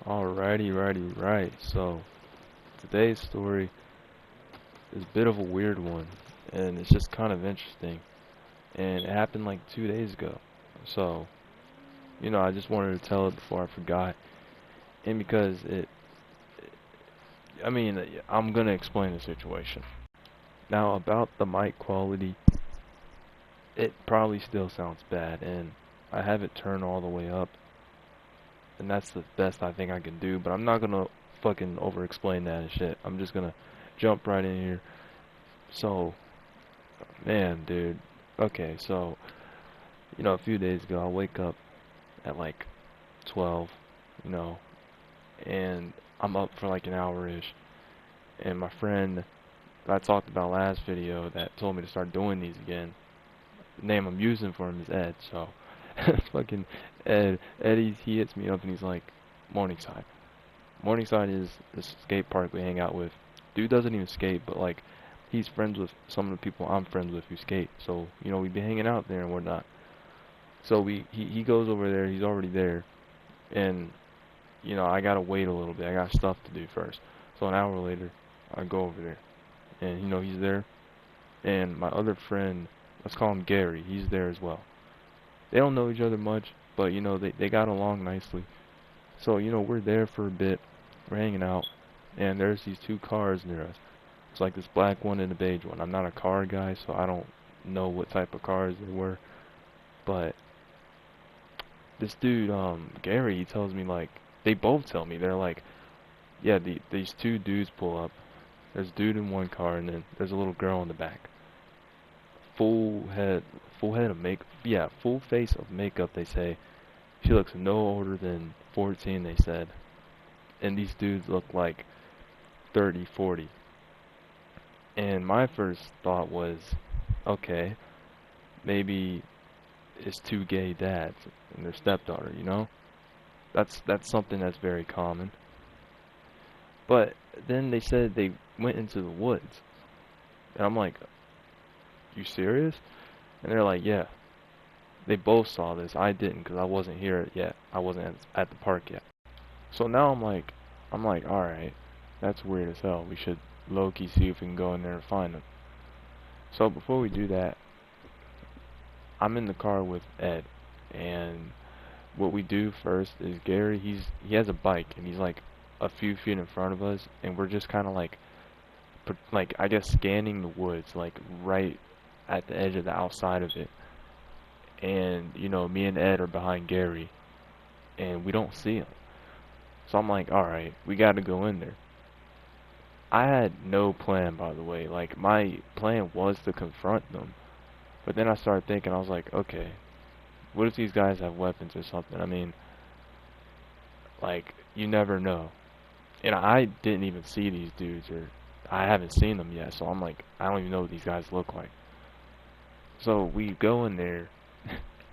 Right. So today's story is a bit of a weird one, and it's just kind of interesting. And it happened like 2 days ago. So, I just wanted to tell it before I forgot. And because I'm gonna explain the situation. Now, about the mic quality, it probably still sounds bad, and I have it turned all the way up, and that's the best I think I can do, but I'm not gonna fucking over explain that and shit. I'm just gonna jump right in here. So, man, dude. Okay, so, a few days ago, I wake up at like 12, you know, and I'm up for like an hour-ish. And my friend that I talked about last video that told me to start doing these again, the name I'm using for him is Ed, so fucking Ed. Eddie, he hits me up and he's like, Morningside. Morningside is the skate park we hang out with. Dude doesn't even skate, but like, he's friends with some of the people I'm friends with who skate. So, we be hanging out there and whatnot. So he goes over there, he's already there, and I gotta wait a little bit. I got stuff to do first. So an hour later, I go over there, and he's there, and my other friend, let's call him Gary, he's there as well. They don't know each other much, but they got along nicely. So we're there for a bit, we're hanging out, and there's these two cars near us. It's like this black one and a beige one. I'm not a car guy, so I don't know what type of cars they were, but this dude, Gary, he tells me like they both tell me they're like, yeah, these two dudes pull up. There's a dude in one car, and then there's a little girl in the back. Full head, full head of make, yeah, full face of makeup. They say she looks no older than 14. They said, and these dudes look like 30, 40. And my first thought was, okay, maybe it's two gay dads and their stepdaughter. That's something that's very common. But then they said they went into the woods. And I'm like, you serious? And they're like, yeah. They both saw this. I didn't because I wasn't here yet. I wasn't at the park yet. So now I'm like, alright, that's weird as hell. We should low-key see if we can go in there and find them. So before we do that, I'm in the car with Ed. And what we do first is Gary, he has a bike and he's like a few feet in front of us, and we're just kind of like I guess scanning the woods, like right at the edge of the outside of it. And me and Ed are behind Gary, and we don't see him. So I'm like, all right, we got to go in there. I had no plan, by the way. Like my plan was to confront them, but then I started thinking, I was like, okay, what if these guys have weapons or something? I mean, like you never know. And I didn't even see these dudes, or I haven't seen them yet. So I'm like, I don't even know what these guys look like. So we go in there,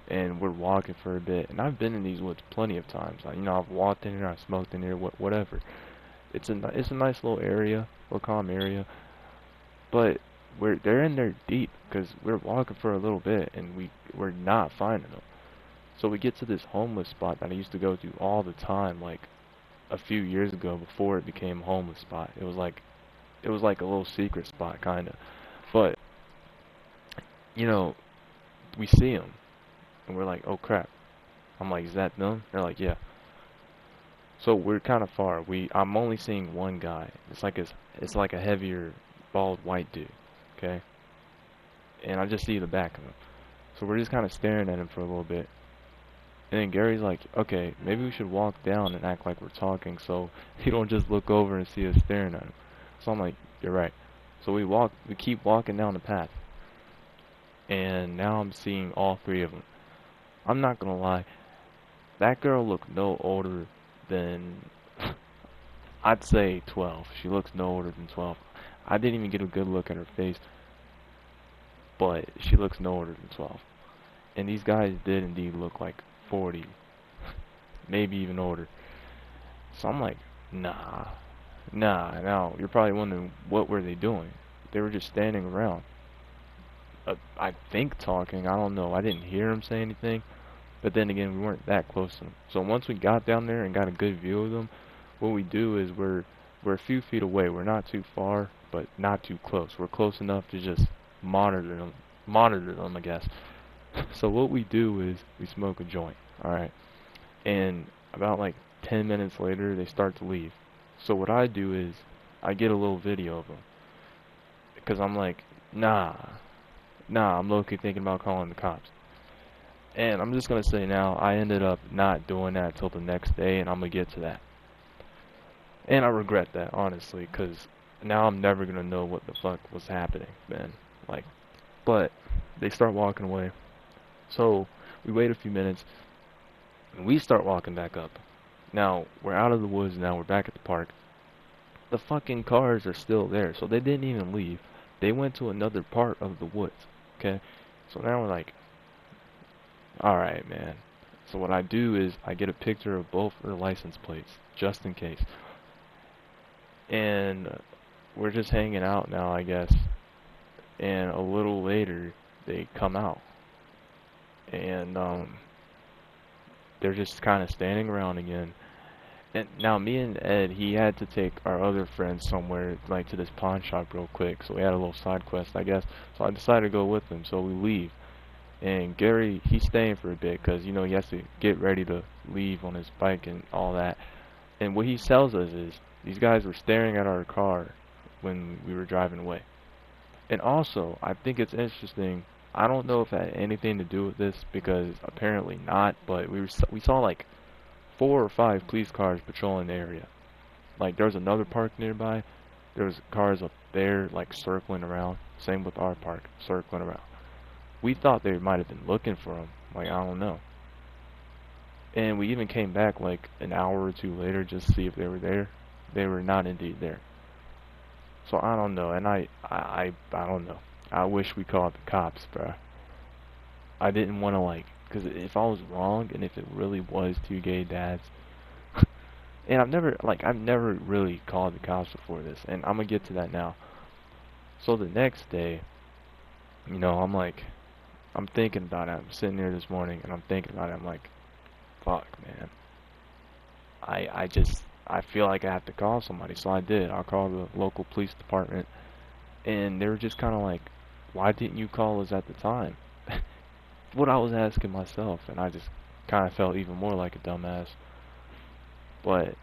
and we're walking for a bit. And I've been in these woods plenty of times. Like, I've walked in here, I've smoked in here, whatever. It's a nice little area, little calm area. But they're in there deep because we're walking for a little bit and we're not finding them. So we get to this homeless spot that I used to go to all the time, like a few years ago before it became a homeless spot. It was like a little secret spot, kinda. But you know, we see them and we're like, oh crap. I'm like, is that them? They're like, yeah. So we're kind of far. I'm only seeing one guy. It's like a heavier, bald white dude. Okay, and I just see the back of him. So we're just kind of staring at him for a little bit. And then Gary's like, okay, maybe we should walk down and act like we're talking so he don't just look over and see us staring at him. So I'm like, you're right. So we keep walking down the path. And now I'm seeing all three of them. I'm not gonna lie, that girl looked no older than, I'd say 12. She looks no older than 12. I didn't even get a good look at her face, but she looks no older than 12. And these guys did indeed look like 40, maybe even older. So I'm like, nah, nah. Now you're probably wondering what were they doing? They were just standing around. I think talking. I don't know. I didn't hear them say anything, But then again, we weren't that close to them. So once we got down there and got a good view of them, what we do is we're a few feet away. We're not too far, but not too close. We're close enough to just monitor them, I guess. So what we do is we smoke a joint, all right? And about like 10 minutes later, they start to leave. So what I do is I get a little video of them because I'm like, nah, I'm low-key thinking about calling the cops. And I'm just gonna say now, I ended up not doing that till the next day, and I'm gonna get to that. And I regret that, honestly, because now I'm never gonna know what the fuck was happening, man. Like, but they start walking away. So we wait a few minutes, and we start walking back up. Now we're out of the woods. Now we're back at the park. The fucking cars are still there, so they didn't even leave. They went to another part of the woods. Okay, so now we're like, all right, man. So what I do is I get a picture of both their license plates, just in case. And we're just hanging out now, I guess. And a little later, they come out. And they're just kind of standing around again. And now me and Ed, he had to take our other friends somewhere, like to this pawn shop real quick. So we had a little side quest, I guess. So I decided to go with them. So we leave. And Gary, he's staying for a bit because, you know, he has to get ready to leave on his bike and all that. And what he tells us is these guys were staring at our car when we were driving away. And also, I think it's interesting. I don't know if it had anything to do with this because apparently not. But we saw like 4 or 5 police cars patrolling the area. Like there was another park nearby. There was cars up there like circling around. Same with our park, circling around. We thought they might have been looking for them. Like I don't know. And we even came back like an hour or two later just to see if they were there. They were not indeed there. So I don't know, and I don't know. I wish we called the cops, bro. I didn't want to like, because if I was wrong and if it really was 2 gay dads, and I've never really called the cops before this, and I'm gonna get to that now. So the next day, you know, I'm thinking about it. I'm sitting there this morning and I'm thinking about it. I'm like, fuck, man. I feel like I have to call somebody, so I did. I called the local police department, and they were just kind of like, why didn't you call us at the time? What I was asking myself, and I just kind of felt even more like a dumbass. But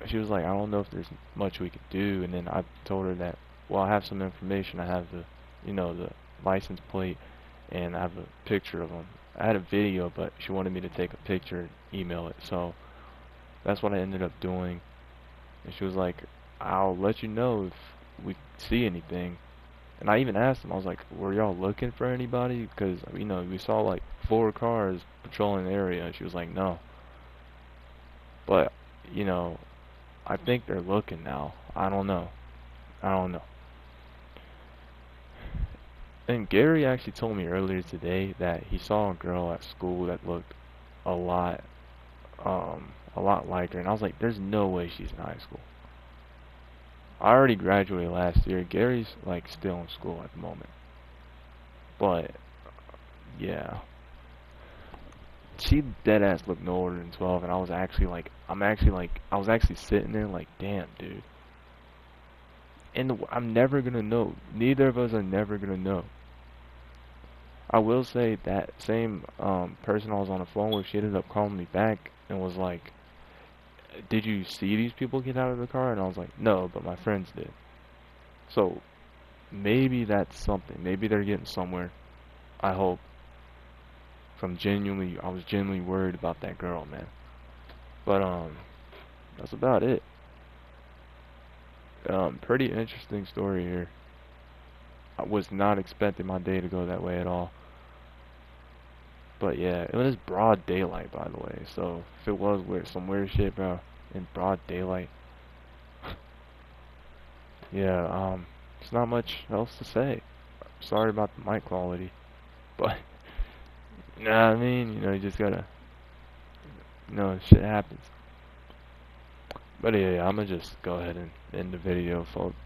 she was like, I don't know if there's much we could do, and then I told her that, well, I have some information. I have the, you know, the license plate, and I have a picture of them. I had a video, but she wanted me to take a picture and email it, so that's what I ended up doing. And she was like, I'll let you know if we see anything. And I even asked them, I was like, were y'all looking for anybody? Because, you know, we saw like 4 cars patrolling the area. And she was like, no. But, you know, I think they're looking now. I don't know. And Gary actually told me earlier today that he saw a girl at school that looked a lot like her. And I was like, there's no way she's in high school. I already graduated last year. Gary's like still in school at the moment. But yeah, she dead ass looked no older than 12, and I was actually like, I was actually sitting there like, damn, dude. And I'm never gonna know. Neither of us are never gonna know. I will say that same person I was on the phone with, she ended up calling me back and was like, did you see these people get out of the car? And I was like, no, but my friends did. So maybe that's something. Maybe they're getting somewhere. I hope. I was genuinely worried about that girl, man. But that's about it. Pretty interesting story here. I was not expecting my day to go that way at all. But yeah, it was broad daylight, by the way. So if it was some weird shit, bro, in broad daylight, yeah, there's not much else to say. Sorry about the mic quality, but you know what I mean. You know, you just gotta, you know, shit happens. But yeah, I'm gonna just go ahead and end the video, folks.